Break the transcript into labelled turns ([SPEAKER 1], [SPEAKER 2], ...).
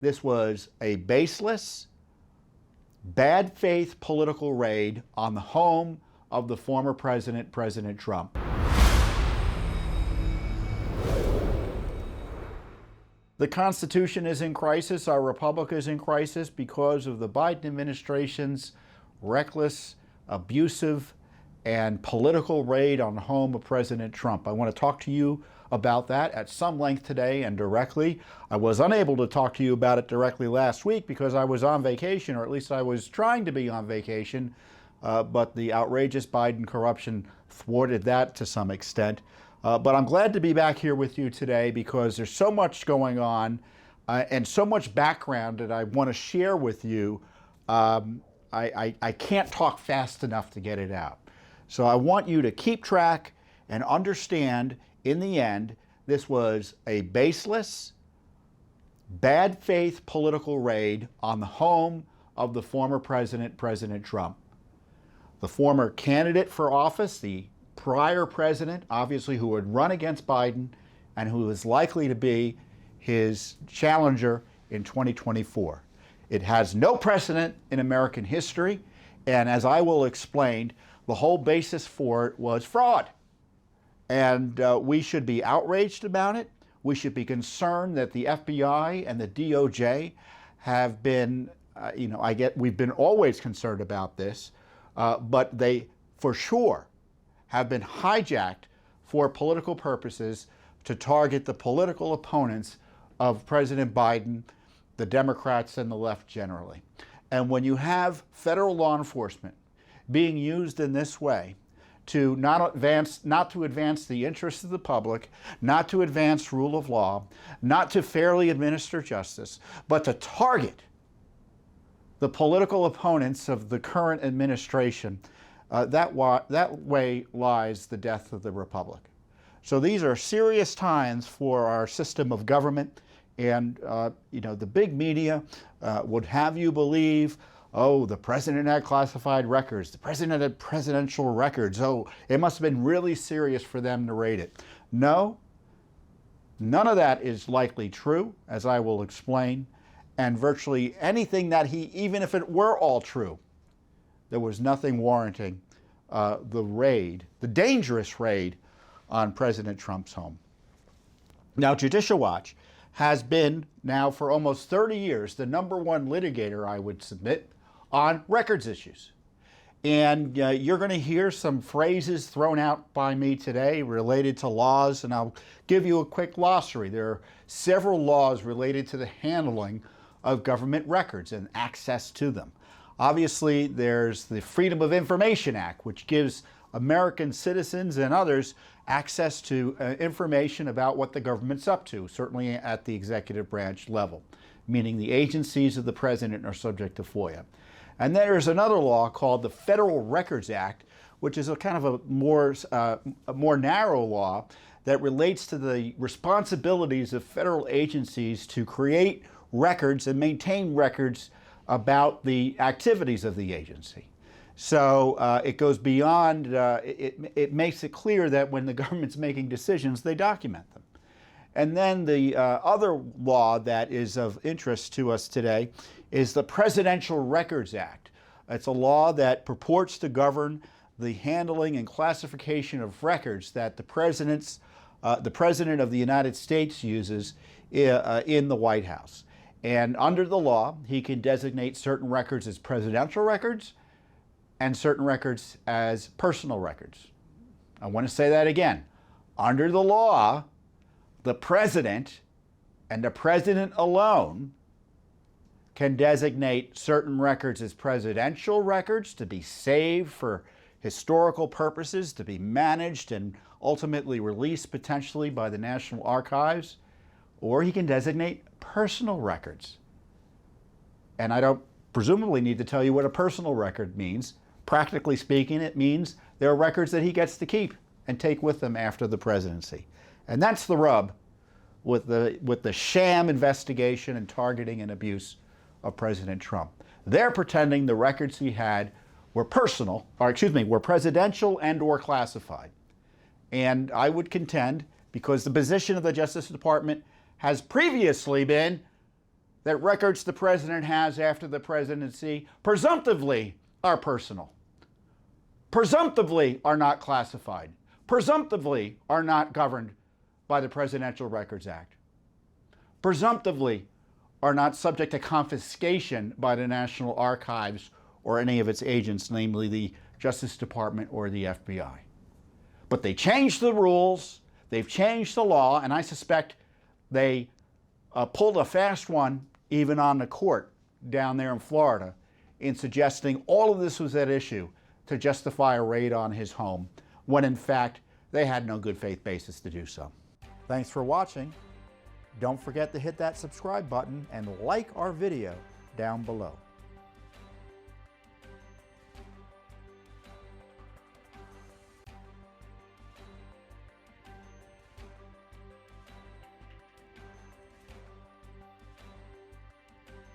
[SPEAKER 1] This was a baseless, bad faith political raid on the home of the former president, President Trump. The Constitution is in crisis. Our republic is in crisis because of the Biden administration's reckless, abusive, and political raid on the home of President Trump. I want to talk to you about that at some length today and directly. I was unable to talk to you about it directly last week because I was on vacation, or at least I was trying to be on vacation, but the outrageous Biden corruption thwarted that to some extent. But I'm glad to be back here with you today because there's so much going on and so much background that I want to share with you. I can't talk fast enough to get it out. So I want you to keep track and understand, in the end, this was a baseless, bad faith political raid on the home of the former president, President Trump. The former candidate for office, the prior president, obviously, who would run against Biden and who is likely to be his challenger in 2024. It has no precedent in American history, and as I will explain, the whole basis for it was fraud. And we should be outraged about it. We should be concerned that the FBI and the DOJ have been, we've been always concerned about this, but they, for sure, have been hijacked for political purposes to target the political opponents of President Biden, the Democrats, and the left generally. And when you have federal law enforcement being used in this way to not to advance the interests of the public, not to advance rule of law, not to fairly administer justice, but to target the political opponents of the current administration, that way lies the death of the republic. So these are serious times for our system of government, and the big media would have you believe, oh, the president had classified records, the president had presidential records, oh, it must have been really serious for them to raid it. No, none of that is likely true, as I will explain, and virtually anything that even if it were all true, there was nothing warranting the raid, the dangerous raid on President Trump's home. Now, Judicial Watch has been now for almost 30 years the #1 litigator, I would submit, on records issues. And you're going to hear some phrases thrown out by me today related to laws, and I'll give you a quick glossary. There are several laws related to the handling of government records and access to them. Obviously, there's the Freedom of Information Act, which gives American citizens and others access to information about what the government's up to, certainly at the executive branch level, meaning the agencies of the president are subject to FOIA. And there's another law called the Federal Records Act, which is a kind of a more narrow law that relates to the responsibilities of federal agencies to create records and maintain records about the activities of the agency. So it goes beyond, it makes it clear that when the government's making decisions, they document them. And then the other law that is of interest to us today is the Presidential Records Act. It's a law that purports to govern the handling and classification of records that the President of the United States uses in the White House. And under the law, he can designate certain records as presidential records and certain records as personal records. I want to say that again. Under the law, the president and the president alone can designate certain records as presidential records to be saved for historical purposes, to be managed and ultimately released potentially by the National Archives, or he can designate personal records. And I don't presumably need to tell you what a personal record means. Practically speaking, it means there are records that he gets to keep and take with him after the presidency. And that's the rub with the sham investigation and targeting and abuse of President Trump. They're pretending the records he had were were presidential and or classified. And I would contend, because the position of the Justice Department has previously been, that records the president has after the presidency presumptively are personal, presumptively are not classified, presumptively are not governed by the Presidential Records Act, presumptively are not subject to confiscation by the National Archives or any of its agents, namely the Justice Department or the FBI. But they changed the rules, they've changed the law, and I suspect they pulled a fast one even on the court down there in Florida in suggesting all of this was at issue to justify a raid on his home, when in fact they had no good faith basis to do so. Thanks for watching. Don't forget to hit that subscribe button and like our video down below.